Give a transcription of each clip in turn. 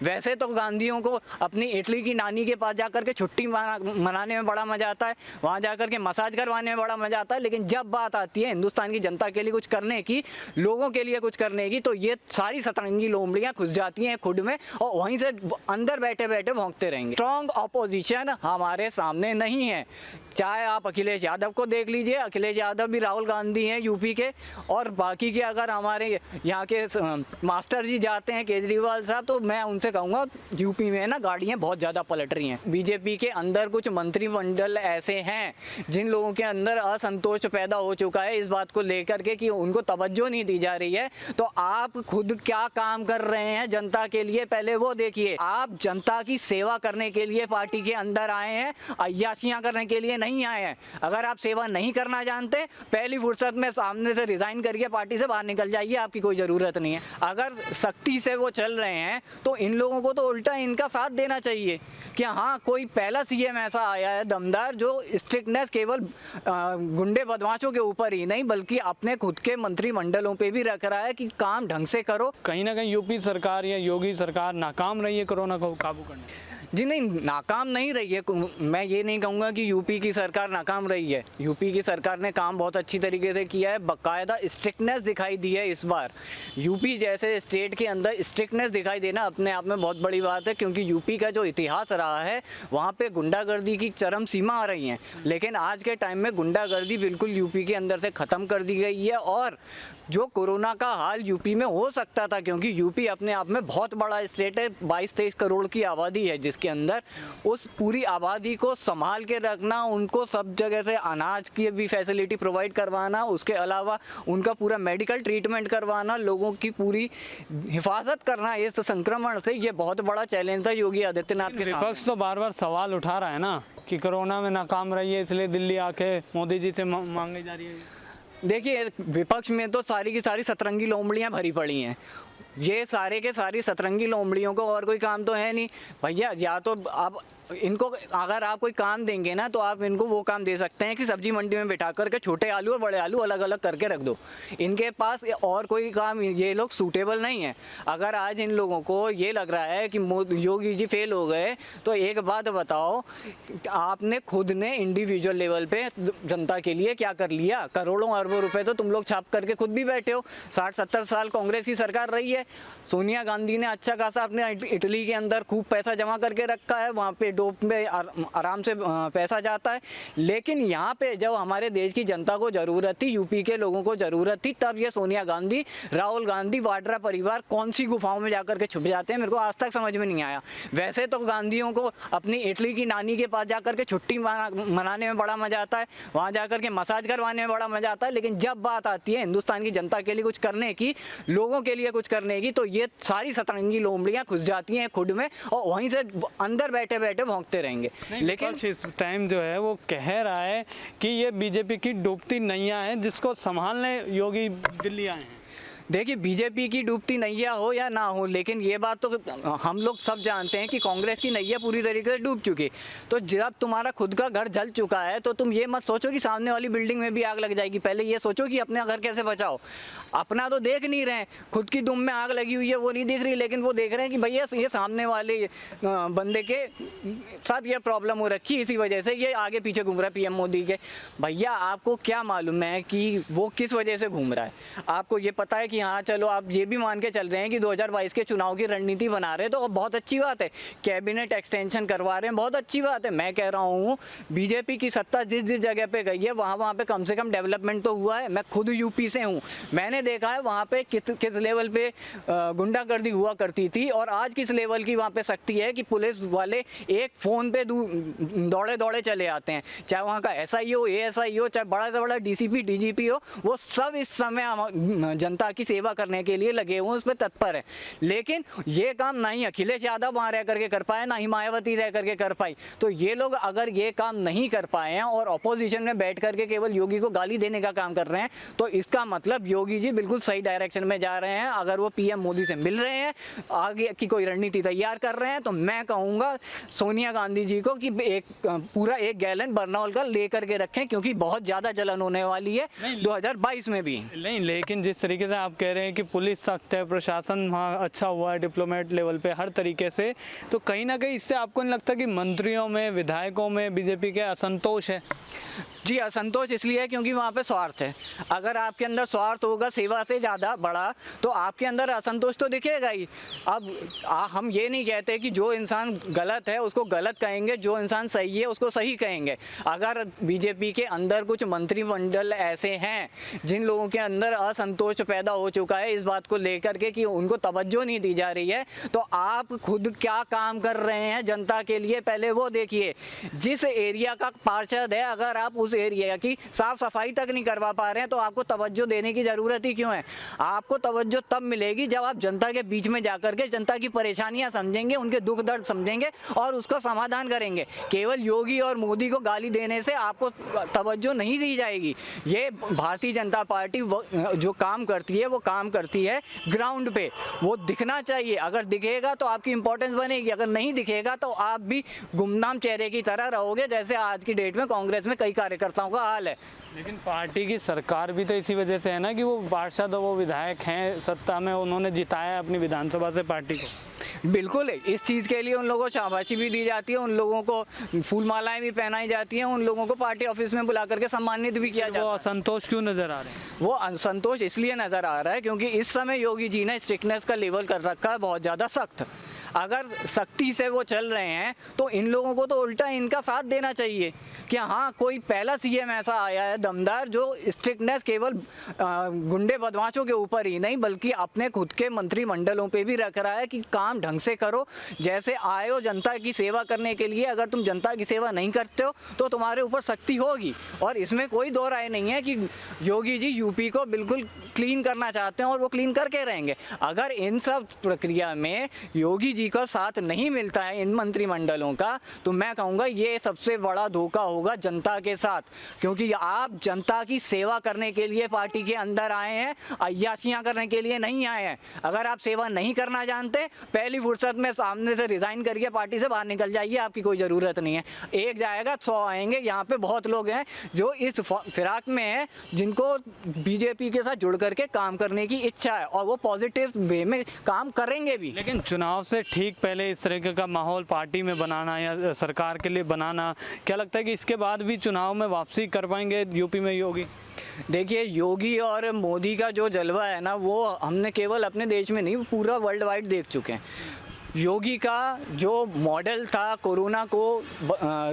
वैसे तो गांधीयों को अपनी इटली की नानी के पास जाकर के छुट्टी मनाने में बड़ा मजा आता है, वहाँ जाकर के मसाज करवाने में बड़ा मजा आता है, लेकिन जब बात आती है हिंदुस्तान की जनता के लिए कुछ करने की, लोगों के लिए कुछ करने की, तो ये सारी सतरंगी लोमड़ियाँ घुस जाती हैं खुद में और वहीं से अंदर बैठे बैठे भौंकते रहेंगे। स्ट्रॉन्ग ऑपोजिशन हमारे सामने नहीं है। चाहे आप अखिलेश यादव को देख लीजिए, अखिलेश यादव भी राहुल गांधी हैं यूपी के, और बाकी के अगर हमारे यहाँ के मास्टर जी जाते हैं केजरीवाल साहब, तो मैं उनसे कहूँगा यूपी में ना गाड़ियाँ बहुत ज़्यादा पलट रही हैं। बीजेपी के अंदर कुछ मंत्रिमंडल ऐसे हैं जिन लोगों के अंदर असंतोष पैदा हो चुका है इस बात को लेकर के कि उनको तवज्जो नहीं दी जा रही है। तो आप खुद क्या काम कर रहे हैं जनता के लिए, पहले वो देखिए। आप जनता की सेवा करने के लिए पार्टी के अंदर आए हैं, अय्याशियाँ करने के लिए नहीं आए हैं। अगर आप सेवा नहीं करना जानते, पहली फुर्सत में सामने से रिजाइन करके पार्टी से बाहर निकल जाइए, आपकी कोई ज़रूरत नहीं है। अगर सख्ती से वो चल रहे हैं तो इन लोगों को तो उल्टा इनका साथ देना चाहिए कि हाँ, कोई पहला सीएम ऐसा आया है दमदार जो स्ट्रिक्टनेस केवल गुंडे बदमाशों के ऊपर ही नहीं बल्कि अपने खुद के मंत्रिमंडलों पे भी रख रहा है कि काम ढंग से करो। कहीं ना कहीं यूपी सरकार या योगी सरकार नाकाम रही है कोरोना को काबू करने में। जी नहीं, नाकाम नहीं रही है। मैं ये नहीं कहूँगा कि यूपी की सरकार नाकाम रही है। यूपी की सरकार ने काम बहुत अच्छी तरीके से किया है, बाकायदा स्ट्रिक्टनेस दिखाई दी है इस बार। यूपी जैसे स्टेट के अंदर स्ट्रिक्टनेस दिखाई देना अपने आप में बहुत बड़ी बात है, क्योंकि यूपी का जो इतिहास रहा है वहाँ पे गुंडागर्दी की चरम सीमा आ रही है। लेकिन आज के टाइम में गुंडागर्दी बिल्कुल यूपी के अंदर से ख़त्म कर दी गई है। और जो कोरोना का हाल यूपी में हो सकता था, क्योंकि यूपी अपने आप में बहुत बड़ा स्टेट है, 22-23 करोड़ की आबादी है जिसके अंदर, उस पूरी आबादी को संभाल के रखना, उनको सब जगह से अनाज की भी फैसिलिटी प्रोवाइड करवाना, उसके अलावा उनका पूरा मेडिकल ट्रीटमेंट करवाना, लोगों की पूरी हिफाजत करना इस संक्रमण से, ये बहुत बड़ा चैलेंज था योगी आदित्यनाथ के सामने। विपक्ष तो बार बार सवाल उठा रहा है ना कि कोरोना में नाकाम रही है इसलिए दिल्ली आके मोदी जी से मांगी जा रही है। देखिए, विपक्ष में तो सारी की सारी सतरंगी लोमड़ियाँ भरी पड़ी हैं। ये सारे के सारी सतरंगी लोमड़ियों को और कोई काम तो है नहीं भैया। या तो आप इनको, अगर आप कोई काम देंगे ना, तो आप इनको वो काम दे सकते हैं कि सब्जी मंडी में बिठा करके छोटे आलू और बड़े आलू अलग अलग करके रख दो। इनके पास और कोई काम, ये लोग सूटेबल नहीं है। अगर आज इन लोगों को ये लग रहा है कि योगी जी फेल हो गए, तो एक बात बताओ, आपने खुद ने इंडिविजुअल लेवल पे जनता के लिए क्या कर लिया? करोड़ों अरबों रुपए तो तुम लोग छाप करके खुद भी बैठे हो। 60-70 साल कांग्रेस की सरकार रही है। सोनिया गांधी ने अच्छा खासा अपने इटली के अंदर खूब पैसा जमा करके रखा है, वहाँ पे डोप में आराम से पैसा जाता है। लेकिन यहाँ पे जब हमारे देश की जनता को ज़रूरत थी, यूपी के लोगों को ज़रूरत थी, तब ये सोनिया गांधी, राहुल गांधी, वाड्रा परिवार कौन सी गुफाओं में जाकर के छुप जाते हैं, मेरे को आज तक समझ में नहीं आया। वैसे तो गांधियों को अपनी इटली की नानी के पास जाकर के छुट्टी मनाने में बड़ा मज़ा आता है, वहाँ जाकर के मसाज करवाने में बड़ा मज़ा आता है, लेकिन जब बात आती है हिंदुस्तान की जनता के लिए कुछ करने की, लोगों के लिए कुछ करने की, तो ये सारी सतरंगी लोमड़ियाँ घुस जाती हैं खुद में और वहीं से अंदर बैठे बैठे भौंकते रहेंगे। लेकिन इस टाइम जो है वो कह रहा है कि ये बीजेपी की डूबती नैया है जिसको संभालने योगी दिल्ली आए हैं। देखिए, बीजेपी की डूबती नैया हो या ना हो, लेकिन ये बात तो हम लोग सब जानते हैं कि कांग्रेस की नैया पूरी तरीके से डूब चुकी। तो जब तुम्हारा खुद का घर जल चुका है तो तुम ये मत सोचो कि सामने वाली बिल्डिंग में भी आग लग जाएगी, पहले ये सोचो कि अपना घर कैसे बचाओ। अपना तो देख नहीं रहे, खुद की दुम में आग लगी हुई है वो नहीं दिख रही, लेकिन वो देख रहे हैं कि भैया ये सामने वाले बंदे के साथ ये प्रॉब्लम हो रखी, इसी वजह से ये आगे पीछे घूम रहा है पीएम मोदी के। भैया आपको क्या मालूम है कि वो किस वजह से घूम रहा है? आपको ये पता है कि हाँ चलो आप ये भी मान के चल रहे हैं कि 2022 के चुनाव की रणनीति बना रहे हैं, तो बहुत अच्छी बात है। कैबिनेट एक्सटेंशन करवा रहे हैं, बहुत अच्छी बात है। मैं कह रहा हूँ बीजेपी की सत्ता जिस जिस जगह पे गई है वहाँ पे कम से कम डेवलपमेंट तो हुआ है। मैं खुद यूपी से हूँ, मैंने देखा है वहाँ पे किस लेवल पे गुंडागर्दी हुआ करती थी और आज किस लेवल की वहाँ पे सख्ती है कि पुलिस वाले एक फ़ोन पे दौड़े दौड़े चले आते हैं। चाहे वहाँ का SI हो, ASI हो, चाहे बड़ा से बड़ा DCP DGP हो, वो सब इस समय जनता की सेवा करने के लिए लगे हुए, उस पर तत्पर है। लेकिन ये काम ना ही अखिलेश यादव वहाँ रह करके कर पाए, ना ही मायावती रह करके कर पाई। तो ये लोग अगर ये काम नहीं कर पाए हैं और अपोजिशन में बैठ करके केवल योगी को गाली देने का काम कर रहे हैं, तो इसका मतलब योगी जी बिल्कुल सही डायरेक्शन में जा रहे हैं। अगर वो PM मोदी से मिल रहे हैं, आगे की कोई रणनीति तैयार कर रहे हैं, तो मैं कहूँगा सोनिया गांधी जी को कि पूरा 1 गैलन बर्नॉल का लेकर के रखें, क्योंकि बहुत ज़्यादा जलन होने वाली है 2022 में भी। नहीं, लेकिन जिस तरीके से आप आप कह रहे हैं कि पुलिस सख्त है, प्रशासन वहाँ अच्छा हुआ है डिप्लोमेट लेवल पे हर तरीके से, तो कहीं ना कहीं इससे आपको नहीं लगता कि मंत्रियों में, विधायकों में बीजेपी के असंतोष है? जी, असंतोष इसलिए है क्योंकि वहाँ पे स्वार्थ है। अगर आपके अंदर स्वार्थ होगा सेवा से ज़्यादा बड़ा, तो आपके अंदर असंतोष तो दिखेगा ही। अब हम ये नहीं कहते कि जो इंसान गलत है उसको गलत कहेंगे, जो इंसान सही है उसको सही कहेंगे। अगर बीजेपी के अंदर कुछ मंत्रिमंडल ऐसे हैं जिन लोगों के अंदर असंतोष पैदा हो चुका है इस बात को लेकर के कि उनको तवज्जो नहीं दी जा रही है, तो आप खुद क्या काम कर रहे हैं जनता के लिए पहले वो देखिए। जिस एरिया का पार्षद है, अगर आप उस एरिया की साफ सफाई तक नहीं करवा पा रहे हैं तो आपको तवज्जो देने की ज़रूरत ही क्यों है? आपको तवज्जो तब मिलेगी जब आप जनता के बीच में जाकर के जनता की परेशानियां समझेंगे, उनके दुख दर्द समझेंगे और उसका समाधान करेंगे। केवल योगी और मोदी को गाली देने से आपको तवज्जो नहीं दी जाएगी। ये भारतीय जनता पार्टी जो काम करती है वो काम करती है ग्राउंड पे, वो दिखना चाहिए। अगर दिखेगा तो आपकी इंपॉर्टेंस बनेगी, अगर नहीं दिखेगा तो आप भी गुमनाम चेहरे की तरह रहोगे, जैसे आज की डेट में कांग्रेस में कई कार्यकर्ताओं का हाल है। लेकिन पार्टी की सरकार भी तो इसी वजह से है ना कि वो पार्षद और वो विधायक हैं सत्ता में, उन्होंने जिताया अपनी विधानसभा से पार्टी को। बिल्कुल, इस चीज़ के लिए उन लोगों को शाबाशी भी दी जाती है, उन लोगों को फूल मालाएं भी पहनाई जाती हैं, उन लोगों को पार्टी ऑफिस में बुला करके सम्मानित भी किया जाता है। वो असंतोष क्यों नजर आ रहे हैं? वो असंतोष इसलिए नज़र आ रहा है क्योंकि इस समय योगी जी ने स्ट्रिक्टनेस का लेवल कर रखा है बहुत ज़्यादा सख्त। अगर सख्ती से वो चल रहे हैं तो इन लोगों को तो उल्टा इनका साथ देना चाहिए कि हाँ, कोई पहला सीएम ऐसा आया है दमदार जो स्ट्रिक्टनेस केवल गुंडे बदमाशों के ऊपर ही नहीं बल्कि अपने खुद के मंत्रिमंडलों पे भी रख रहा है कि काम ढंग से करो। जैसे आए हो जनता की सेवा करने के लिए, अगर तुम जनता की सेवा नहीं करते हो तो तुम्हारे ऊपर सख्ती होगी। और इसमें कोई दो राय नहीं है कि योगी जी यूपी को बिल्कुल क्लीन करना चाहते हैं और वो क्लीन करके रहेंगे। अगर इन सब प्रक्रिया में योगी जी का साथ नहीं मिलता है इन मंत्रिमंडलों का, तो मैं कहूँगा ये सबसे बड़ा धोखा होगा जनता के साथ, क्योंकि आप जनता की सेवा करने के लिए पार्टी के अंदर आए हैं, अय्याशियाँ करने के लिए नहीं आए हैं। अगर आप सेवा नहीं करना जानते, पहली फुर्सत में सामने से रिज़ाइन करिए, पार्टी से बाहर निकल जाइए, आपकी कोई ज़रूरत नहीं है। एक जाएगा 100 आएंगे। यहाँ पे बहुत लोग हैं जो इस फिराक में हैं जिनको बीजेपी के साथ जुड़ करके काम करने की इच्छा है और वो पॉजिटिव वे में काम करेंगे भी। लेकिन चुनाव से ठीक पहले इस तरीके का माहौल पार्टी में बनाना या सरकार के लिए बनाना, क्या लगता है कि इसके बाद भी चुनाव में वापसी कर पाएंगे यूपी में योगी? देखिए, योगी और मोदी का जो जलवा है ना, वो हमने केवल अपने देश में नहीं पूरा वर्ल्ड वाइड देख चुके हैं। योगी का जो मॉडल था कोरोना को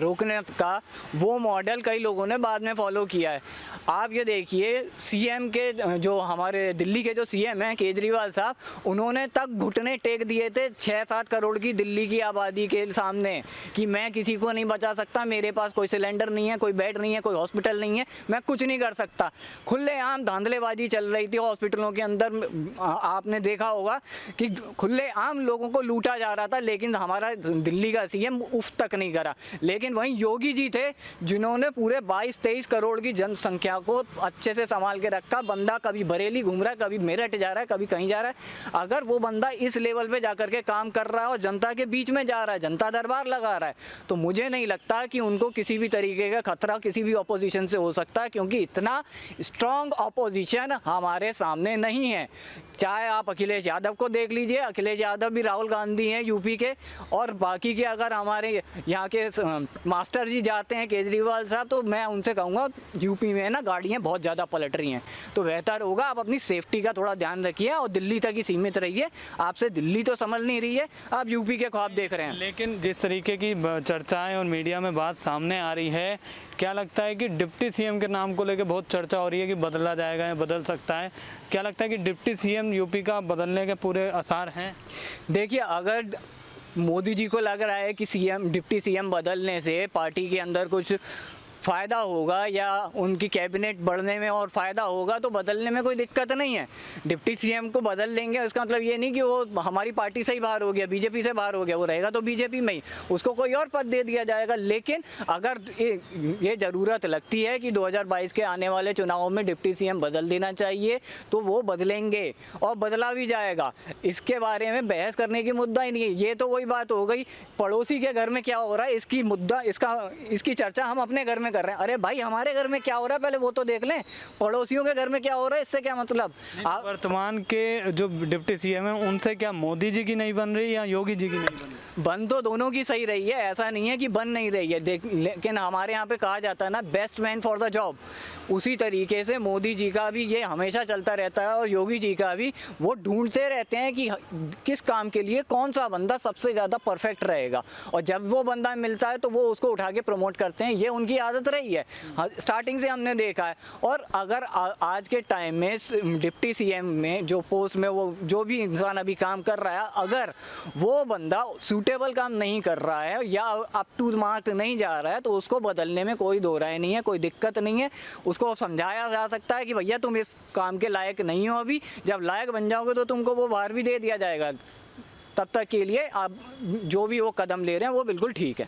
रोकने का, वो मॉडल कई लोगों ने बाद में फॉलो किया है। आप ये देखिए, सीएम के जो हमारे दिल्ली के जो सीएम हैं केजरीवाल साहब, उन्होंने तक घुटने टेक दिए थे 6-7 करोड़ की दिल्ली की आबादी के सामने कि मैं किसी को नहीं बचा सकता, मेरे पास कोई सिलेंडर नहीं है, कोई बेड नहीं है, कोई हॉस्पिटल नहीं है, मैं कुछ नहीं कर सकता। खुलेआम धांधलेबाजी चल रही थी हॉस्पिटलों के अंदर। आपने देखा होगा कि खुलेआम लोगों को लूटा जा रहा था, लेकिन हमारा दिल्ली का सीएम उफ तक नहीं करा। लेकिन वहीं योगी जी थे जिन्होंने पूरे 22-23 करोड़ की जनसंख्या को अच्छे से संभाल के रखा। बंदा कभी बरेली घूम रहा है, कभी मेरठ जा रहा है, कभी कहीं जा रहा है। अगर वो बंदा इस लेवल पे जाकर के काम कर रहा है और जनता के बीच में जा रहा है, जनता दरबार लगा रहा है, तो मुझे नहीं लगता कि उनको किसी भी तरीके का खतरा किसी भी ऑपोजिशन से हो सकता है, क्योंकि इतना स्ट्रॉन्ग ऑपोजिशन हमारे सामने नहीं है। चाहे आप अखिलेश यादव को देख लीजिए, अखिलेश यादव भी राहुल गांधी हैं यूपी के, और बाकी के अगर हमारे यहाँ के मास्टर जी जाते हैं केजरीवाल साहब, तो मैं उनसे कहूँगा यूपी में ना गाड़ियाँ बहुत ज़्यादा पलट रही हैं, तो बेहतर होगा आप अपनी सेफ्टी का थोड़ा ध्यान रखिए और दिल्ली तक ही सीमित रहिए। आपसे दिल्ली तो समझ नहीं रही है, आप यूपी के ख्वाब देख रहे हैं। लेकिन जिस तरीके की चर्चाएं और मीडिया में बात सामने आ रही है, क्या लगता है कि डिप्टी सीएम के नाम को लेकर बहुत चर्चा हो रही है कि बदला जाएगा या बदल सकता है? क्या लगता है कि डिप्टी सीएम यूपी का बदलने के पूरे आसार हैं? देखिए, अगर मोदी जी को लग रहा है कि डिप्टी सीएम बदलने से पार्टी के अंदर कुछ फ़ायदा होगा या उनकी कैबिनेट बढ़ने में और फ़ायदा होगा, तो बदलने में कोई दिक्कत नहीं है। डिप्टी सीएम को बदल लेंगे, इसका मतलब ये नहीं कि वो हमारी पार्टी से ही बाहर हो गया, बीजेपी से बाहर हो गया, वो रहेगा तो बीजेपी में ही, उसको कोई और पद दे दिया जाएगा। लेकिन अगर ये ज़रूरत लगती है कि 2022 के आने वाले चुनावों में डिप्टी सीएम बदल देना चाहिए, तो वो बदलेंगे और बदला भी जाएगा। इसके बारे में बहस करने की मुद्दा ही नहीं है। ये तो वही बात हो गई, पड़ोसी के घर में क्या हो रहा है इसकी चर्चा हम अपने घर में में कर रहे हैं। अरे भाई हमारे घर में क्या हो रहा है पहले वो तो देख लें, पड़ोसियों के घर में क्या हो रहा है इससे क्या मतलब। आप वर्तमान के जो डिप्टी सीएम है उनसे क्या मोदी जी की नहीं बन रही या योगी जी की नहीं बन रही? बन तो दोनों की सही रही है, ऐसा नहीं है कि बन नहीं रही है, लेकिन हमारे यहाँ पे कहा जाता है ना best man for the job, उसी तरीके से मोदी जी का भी ये हमेशा चलता रहता है और योगी जी का भी। वो ढूंढते रहते हैं कि किस काम के लिए कौन सा बंदा सबसे ज़्यादा परफेक्ट रहेगा, और जब वो बंदा मिलता है तो वो उसको उठा के प्रमोट करते हैं। ये उनकी आदत रही है, स्टार्टिंग से हमने देखा है। और अगर आज के टाइम में डिप्टी सीएम में जो पोस्ट में वो जो भी इंसान अभी काम कर रहा है, अगर वो बंदा सूटेबल काम नहीं कर रहा है या अप टू मार्क नहीं जा रहा है तो उसको बदलने में कोई दो राय नहीं है, कोई दिक्कत नहीं है। उसको समझाया जा सकता है कि भैया तुम इस काम के लायक नहीं हो, अभी जब लायक बन जाओगे तो तुमको वो बाहर भी दे दिया जाएगा। तब तक के लिए आप जो भी वो कदम ले रहे हैं वो बिल्कुल ठीक है।